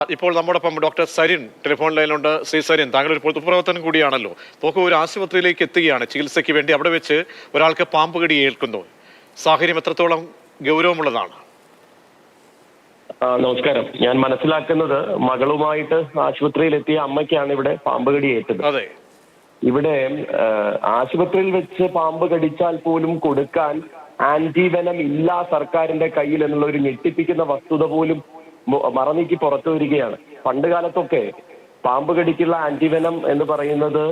ഇപ്പോൾ നമ്മോടൊപ്പം doctor Sarin telephone ലൈനിലുണ്ട്. Shri Sarin, താങ്കൾ ഒരു പൊതുപ്രവർത്തനം കൂടിയാണല്ലോ. നോക്കൂ, ഒരു ആശുപത്രിയിലേക്ക് എത്തുകയാണ് ചികിത്സയ്ക്ക് വേണ്ടി. അവിടെ വെച്ച് ഒരാൾക്ക് പാമ്പ് കടി ഏൽക്കുന്നു. സാഹചര്യം എത്രത്തോളം ഗൗരവമുള്ളതാണ്? നമസ്കാരം. ഞാൻ മനസ്സിലാക്കുന്നത് മകളുമായിട്ട് ആശുപത്രിയിൽ എത്തിയ അമ്മയ്ക്കാണ് ഇവിടെ പാമ്പ് കടി ഏറ്റത്. അതെ, ഇവിടെ ആശുപത്രിയിൽ വെച്ച് പാമ്പ് കടിച്ചാൽ പോലും കൊടുക്കാൻ ആന്റിവെനം ഇല്ല സർക്കാരിന്റെ കയ്യിൽ എന്നുള്ള ഒരു ഞെട്ടിപ്പിക്കുന്ന വസ്തുത പോലും മറനീക്കി പുറത്തു വരികയാണ്. പണ്ട് കാലത്തൊക്കെ പാമ്പ് കടിക്കുള്ള ആന്റിവെനം എന്ന് പറയുന്നത്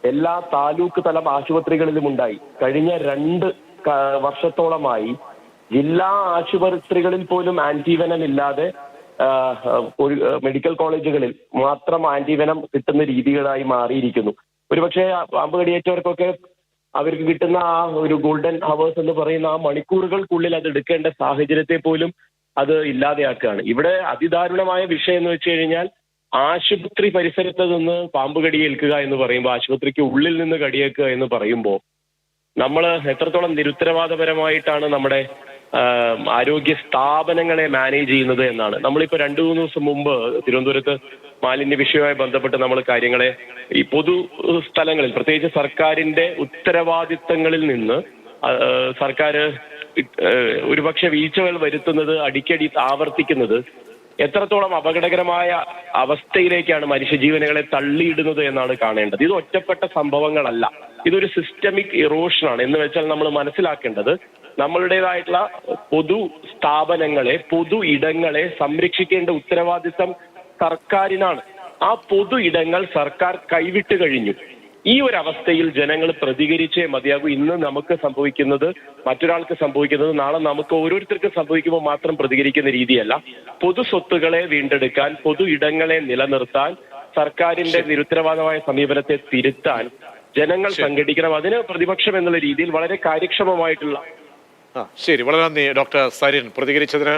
എല്ലാ താലൂക്ക് തലം ആശുപത്രികളിലും ഉണ്ടായി. കഴിഞ്ഞ 2 വർഷത്തോളമായി ജില്ലാ ആശുപത്രികളിൽ പോലും ആന്റിവെനം ഇല്ലാതെ മെഡിക്കൽ കോളേജുകളിൽ മാത്രം ആന്റിവെനം കിട്ടുന്ന രീതികളായി മാറിയിരിക്കുന്നു. ഒരുപക്ഷെ പാമ്പ് കടിയേറ്റവർക്കൊക്കെ അവർക്ക് കിട്ടുന്ന ആ ഒരു ഗോൾഡൻ അവേഴ്സ് എന്ന് പറയുന്ന ആ മണിക്കൂറുകൾക്കുള്ളിൽ അത് എടുക്കേണ്ട സാഹചര്യത്തെ പോലും അത് ഇല്ലാതെയാക്കുകയാണ്. ഇവിടെ അതിദാരുണമായ വിഷയം എന്ന് വെച്ച് കഴിഞ്ഞാൽ ആശുപത്രി പരിസരത്ത് നിന്ന് പാമ്പ് കടിയേൽക്കുക എന്ന് പറയുമ്പോൾ, ആശുപത്രിക്ക് ഉള്ളിൽ നിന്ന് കടിയേൽക്കുക എന്ന് പറയുമ്പോൾ നമ്മൾ എത്രത്തോളം നിരുത്തരവാദപരമായിട്ടാണ് നമ്മുടെ ആരോഗ്യ സ്ഥാപനങ്ങളെ മാനേജ് ചെയ്യുന്നത് എന്നാണ്. നമ്മളിപ്പോ 2-3 ദിവസം മുമ്പ് തിരുവനന്തപുരത്ത് മാലിന്യ വിഷയവുമായി ബന്ധപ്പെട്ട് നമ്മൾ കാര്യങ്ങളെ ഈ പൊതു സ്ഥലങ്ങളിൽ, പ്രത്യേകിച്ച് സർക്കാരിന്റെ ഉത്തരവാദിത്തങ്ങളിൽ നിന്ന് സർക്കാർ ഒരുപക്ഷെ വീഴ്ചകൾ വരുത്തുന്നത്, അടിക്കടി ആവർത്തിക്കുന്നത് എത്രത്തോളം അപകടകരമായ അവസ്ഥയിലേക്കാണ് മനുഷ്യജീവനുകളെ തള്ളിയിടുന്നത് എന്നാണ് കാണേണ്ടത്. ഇത് ഒറ്റപ്പെട്ട സംഭവങ്ങളല്ല, ഇതൊരു സിസ്റ്റമിക് ഇറോഷനാണ്. എന്ന് വെച്ചാൽ നമ്മൾ മനസ്സിലാക്കേണ്ടത്, നമ്മളുടേതായിട്ടുള്ള പൊതു സ്ഥാപനങ്ങളെ, പൊതു ഇടങ്ങളെ സംരക്ഷിക്കേണ്ട ഉത്തരവാദിത്തം സർക്കാരിനാണ്. ആ പൊതു ഇടങ്ങൾ സർക്കാർ കൈവിട്ട് കഴിഞ്ഞു. ഈ ഒരു അവസ്ഥയിൽ ജനങ്ങൾ പ്രതികരിച്ചേ മതിയാകൂ. ഇന്ന് നമുക്ക് സംഭവിക്കുന്നത് മറ്റൊരാൾക്ക് സംഭവിക്കുന്നത് നാളെ നമുക്ക് ഓരോരുത്തർക്കും സംഭവിക്കുമ്പോൾ മാത്രം പ്രതികരിക്കുന്ന രീതിയല്ല. പൊതു സ്വത്തുകളെ വീണ്ടെടുക്കാൻ, പൊതു ഇടങ്ങളെ നിലനിർത്താൻ, സർക്കാരിന്റെ നിരുത്തരവാദമായ സമീപനത്തെ തിരുത്താൻ ജനങ്ങൾ സംഘടിക്കണം. അതിന് പ്രതിപക്ഷം എന്നുള്ള രീതിയിൽ വളരെ കാര്യക്ഷമമായിട്ടുള്ള ശരി, വളരെ നന്ദി ഡോക്ടർ സരിൻ പ്രതികരിച്ചതിന്.